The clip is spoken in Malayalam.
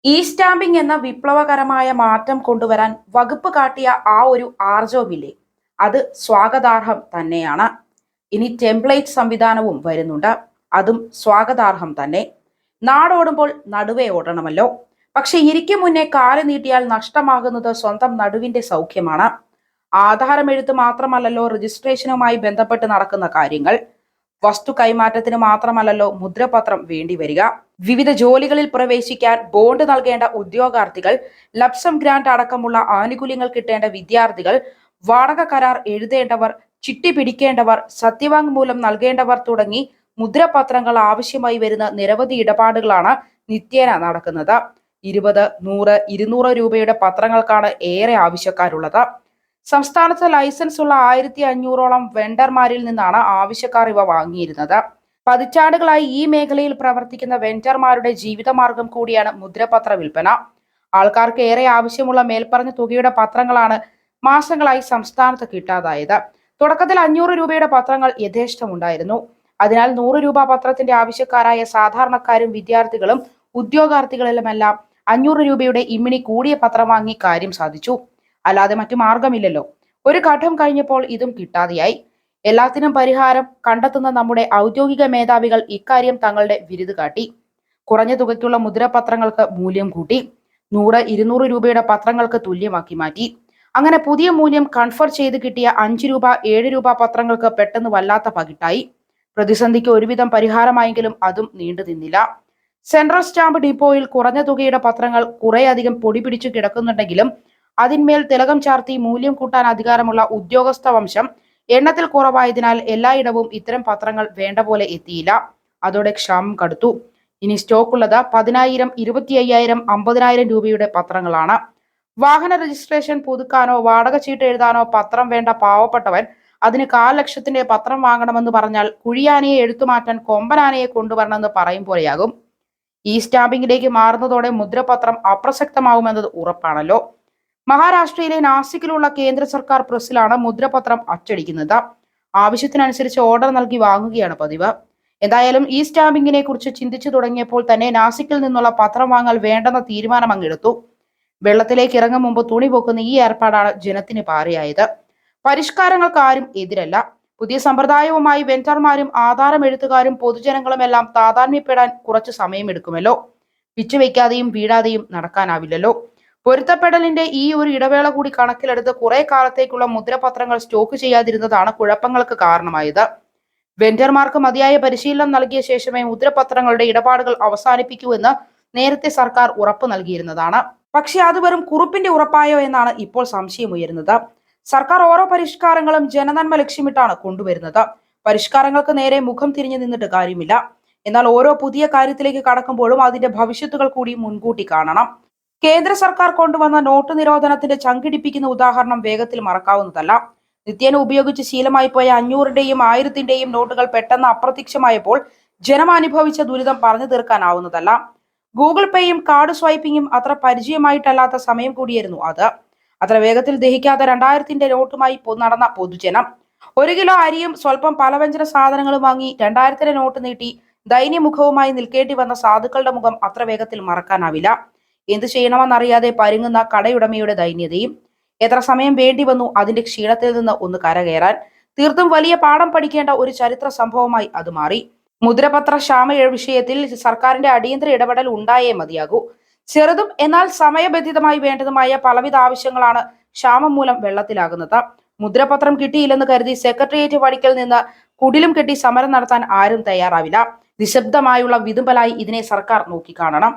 ഇ സ്റ്റാമ്പിംഗ് എന്ന വിപ്ലവകരമായ മാറ്റം കൊണ്ടുവരാൻ വകുപ്പ് കാട്ടിയ ആ ഒരു ആർജവമില്ലേ, അത് സ്വാഗതാർഹം തന്നെയാണ്. ഇനി ടെംപ്ലേറ്റ് സംവിധാനവും വരുന്നുണ്ട്. അതും സ്വാഗതാർഹം തന്നെ. നാടോടുമ്പോൾ നടുവേ ഓടണമല്ലോ. പക്ഷെ ഇരിക്കും മുന്നേ കാല് നീട്ടിയാൽ നഷ്ടമാകുന്നത് സ്വന്തം നടുവിന്റെ സൗഖ്യമാണ്. ആധാരമെഴുത്ത് മാത്രമല്ലല്ലോ രജിസ്ട്രേഷനുമായി ബന്ധപ്പെട്ട് നടക്കുന്ന കാര്യങ്ങൾ. വസ്തു കൈമാറ്റത്തിന് മാത്രമല്ലല്ലോ മുദ്രപത്രം വേണ്ടിവരിക. വിവിധ ജോലികളിൽ പ്രവേശിക്കാൻ ബോണ്ട് നൽകേണ്ട ഉദ്യോഗാർത്ഥികൾ, ലപ്സം ഗ്രാന്റ് അടക്കമുള്ള ആനുകൂല്യങ്ങൾ കിട്ടേണ്ട വിദ്യാർത്ഥികൾ, വാടക കരാർ എഴുതേണ്ടവർ, ചിട്ടി പിടിക്കേണ്ടവർ, സത്യവാങ്മൂലം നൽകേണ്ടവർ തുടങ്ങി മുദ്രപത്രങ്ങൾ ആവശ്യമായി വരുന്ന നിരവധി ഇടപാടുകളാണ് നിത്യേന നടക്കുന്നത്. 20, 100, 200 രൂപയുടെ പത്രങ്ങൾക്കാണ് ഏറെ ആവശ്യക്കാരുള്ളത്. സംസ്ഥാനത്ത് ലൈസൻസ് ഉള്ള 1500ഓളം വെണ്ടർമാരിൽ നിന്നാണ് ആവശ്യക്കാർ ഇവ വാങ്ങിയിരുന്നത്. പതിറ്റാണ്ടുകളായി ഈ മേഖലയിൽ പ്രവർത്തിക്കുന്ന വെണ്ടർമാരുടെ ജീവിതമാർഗം കൂടിയാണ് മുദ്രപത്ര വിൽപ്പന. ആൾക്കാർക്ക് ഏറെ ആവശ്യമുള്ള മേൽപ്പറഞ്ഞ തുകയുടെ പത്രങ്ങളാണ് മാസങ്ങളായി സംസ്ഥാനത്ത് കിട്ടാതായത്. തുടക്കത്തിൽ 500 രൂപയുടെ പത്രങ്ങൾ യഥേഷ്ടമുണ്ടായിരുന്നു. അതിനാൽ 100 രൂപ പത്രത്തിന്റെ ആവശ്യക്കാരായ സാധാരണക്കാരും വിദ്യാർത്ഥികളും ഉദ്യോഗാർത്ഥികളിലുമെല്ലാം 500 രൂപയുടെ ഇമ്മിണി കൂടിയ പത്രം വാങ്ങി കാര്യം സാധിച്ചു. അല്ലാതെ മറ്റു മാർഗമില്ലല്ലോ. ഒരു ഘട്ടം കഴിഞ്ഞപ്പോൾ ഇതും കിട്ടാതെയായി. എല്ലാത്തിനും പരിഹാരം കണ്ടെത്തുന്ന നമ്മുടെ ഔദ്യോഗിക മേധാവികൾ ഇക്കാര്യം തങ്ങളുടെ വിരുത് കാട്ടി. കുറഞ്ഞ തുകയ്ക്കുള്ള മുദ്രപത്രങ്ങൾക്ക് മൂല്യം കൂട്ടി. 100, 200 രൂപയുടെ പത്രങ്ങൾക്ക് തുല്യമാക്കി മാറ്റി. അങ്ങനെ പുതിയ മൂല്യം കൺഫർ ചെയ്ത് കിട്ടിയ 5 രൂപ, 7 രൂപ പത്രങ്ങൾക്ക് പെട്ടെന്ന് വല്ലാത്ത പകിട്ടായി. പ്രതിസന്ധിക്ക് ഒരുവിധം പരിഹാരമായെങ്കിലും അതും നീണ്ടു നിന്നില്ല. സെൻട്രൽ സ്റ്റാമ്പ് ഡിപ്പോയിൽ കുറഞ്ഞ തുകയുടെ പത്രങ്ങൾ കുറേയധികം പൊടി പിടിച്ചു കിടക്കുന്നുണ്ടെങ്കിലും അതിന്മേൽ തിലകം ചാർത്തി മൂല്യം കൂട്ടാൻ അധികാരമുള്ള ഉദ്യോഗസ്ഥ വംശം എണ്ണത്തിൽ കുറവായതിനാൽ എല്ലായിടവും ഇത്തരം പത്രങ്ങൾ വേണ്ട പോലെ എത്തിയില്ല. അതോടെ ക്ഷാമം കടുത്തു. ഇനി സ്റ്റോക്കുള്ളത് 10,000, 25,000, 50,000 രൂപയുടെ പത്രങ്ങളാണ്. വാഹന രജിസ്ട്രേഷൻ പുതുക്കാനോ വാടക ചീട്ട് എഴുതാനോ പത്രം വേണ്ട പാവപ്പെട്ടവൻ അതിന് 1,00,000 പത്രം വാങ്ങണമെന്ന് പറഞ്ഞാൽ കുഴിയാനയെ എടുത്തുമാറ്റാൻ കൊമ്പനാനയെ കൊണ്ടുവരണമെന്ന് പറയും പോലെയാകും. ഈ സ്റ്റാമ്പിങ്ങിലേക്ക് മാറുന്നതോടെ മുദ്രപത്രം അപ്രസക്തമാവുമെന്നത് ഉറപ്പാണല്ലോ. മഹാരാഷ്ട്രയിലെ നാസിക്കിലുള്ള കേന്ദ്ര സർക്കാർ പ്രസ്സിലാണ് മുദ്രപത്രം അച്ചടിക്കുന്നത്. ആവശ്യത്തിനനുസരിച്ച് ഓർഡർ നൽകി വാങ്ങുകയാണ് പതിവ്. എന്തായാലും ഈ സ്റ്റാമ്പിങ്ങിനെ കുറിച്ച് ചിന്തിച്ചു തുടങ്ങിയപ്പോൾ തന്നെ നാസിക്കിൽ നിന്നുള്ള പത്രം വാങ്ങൽ വേണ്ടെന്ന തീരുമാനം അങ്ങെടുത്തു. വെള്ളത്തിലേക്ക് ഇറങ്ങും മുമ്പ് തുണി പൊക്കുന്ന ഈ ഏർപ്പാടാണ് ജനത്തിന് പാരയായത്. പരിഷ്കാരങ്ങൾക്ക് ആരും എതിരല്ല. പുതിയ സമ്പ്രദായവുമായി വെണ്ടർമാരും ആധാരം എഴുത്തുകാരും പൊതുജനങ്ങളും എല്ലാം താതാത്മ്യപ്പെടാൻ കുറച്ച് സമയമെടുക്കുമല്ലോ. പിച്ചുവെക്കാതെയും വീഴാതെയും നടക്കാനാവില്ലല്ലോ. പൊരുത്തപ്പെടലിന്റെ ഈ ഒരു ഇടവേള കൂടി കണക്കിലെടുത്ത് കുറെ കാലത്തേക്കുള്ള മുദ്രപത്രങ്ങൾ സ്റ്റോക്ക് ചെയ്യാതിരുന്നതാണ് കുഴപ്പങ്ങൾക്ക് കാരണമായത്. വെണ്ടർമാർക്ക് മതിയായ പരിശീലനം നൽകിയ ശേഷമേ മുദ്രപത്രങ്ങളുടെ ഇടപാടുകൾ അവസാനിപ്പിക്കൂ എന്ന് നേരത്തെ സർക്കാർ ഉറപ്പ് നൽകിയിരുന്നതാണ്. പക്ഷെ അത് വെറും കുറിപ്പിന്റെ ഉറപ്പായോ എന്നാണ് ഇപ്പോൾ സംശയമുയരുന്നത്. സർക്കാർ ഓരോ പരിഷ്കാരങ്ങളും ജനനന്മ ലക്ഷ്യമിട്ടാണ് കൊണ്ടുവരുന്നത്. പരിഷ്കാരങ്ങൾക്ക് നേരെ മുഖം തിരിഞ്ഞു നിന്നിട്ട് കാര്യമില്ല. എന്നാൽ ഓരോ പുതിയ കാര്യത്തിലേക്ക് കടക്കുമ്പോഴും അതിന്റെ ഭവിഷ്യത്തുകൾ കൂടി മുൻകൂട്ടി കാണണം. കേന്ദ്ര സർക്കാർ കൊണ്ടുവന്ന നോട്ട് നിരോധനത്തിന്റെ ചങ്കിടിപ്പിക്കുന്ന ഉദാഹരണം വേഗത്തിൽ മറക്കാവുന്നതല്ല. നിത്യേന ഉപയോഗിച്ച് ശീലമായി പോയ 500ന്റെയും 1000ന്റെയും നോട്ടുകൾ പെട്ടെന്ന് അപ്രത്യക്ഷമായപ്പോൾ ജനം അനുഭവിച്ച ദുരിതം പറഞ്ഞു തീർക്കാനാവുന്നതല്ല. ഗൂഗിൾ പേയും കാർഡ് സ്വൈപ്പിങ്ങും അത്ര പരിചയമായിട്ടല്ലാത്ത സമയം കൂടിയായിരുന്നു അത്. അത്ര വേഗത്തിൽ ദഹിക്കാത്ത 2000ന്റെ നോട്ടുമായി നടന്ന പൊതുജനം 1 കിലോ അരിയും സ്വല്പം പലവ്യഞ്ജന സാധനങ്ങളും വാങ്ങി 2000ന്റെ നോട്ട് നീട്ടി ദൈന്യമുഖവുമായി നിൽക്കേണ്ടി വന്ന സാധുക്കളുടെ മുഖം അത്ര വേഗത്തിൽ മറക്കാനാവില്ല. എന്ത് ചെയ്യണമെന്നറിയാതെ പരുങ്ങുന്ന കടയുടമയുടെ ദൈന്യതയും. എത്ര സമയം വേണ്ടി വന്നു അതിന്റെ ക്ഷീണത്തിൽ നിന്ന് ഒന്ന് കരകയറാൻ. തീർത്തും വലിയ പാഠം പഠിക്കേണ്ട ഒരു ചരിത്ര സംഭവമായി അത് മാറി. മുദ്രപത്ര ക്ഷാമ വിഷയത്തിൽ സർക്കാരിന്റെ അടിയന്തര ഇടപെടൽ ഉണ്ടായേ മതിയാകൂ. ചെറുതും എന്നാൽ സമയബന്ധിതമായി വേണ്ടതുമായ പലവിധ ആവശ്യങ്ങളാണ് ക്ഷാമം മൂലം വെള്ളത്തിലാകുന്നത്. മുദ്രപത്രം കിട്ടിയില്ലെന്ന് കരുതി സെക്രട്ടേറിയറ്റ് പടിക്കൽ നിന്ന് കുടിലും കെട്ടി സമരം നടത്താൻ ആരും തയ്യാറാവില്ല. നിശബ്ദമായുള്ള വിതുമ്പലായി ഇതിനെ സർക്കാർ നോക്കിക്കാണണം.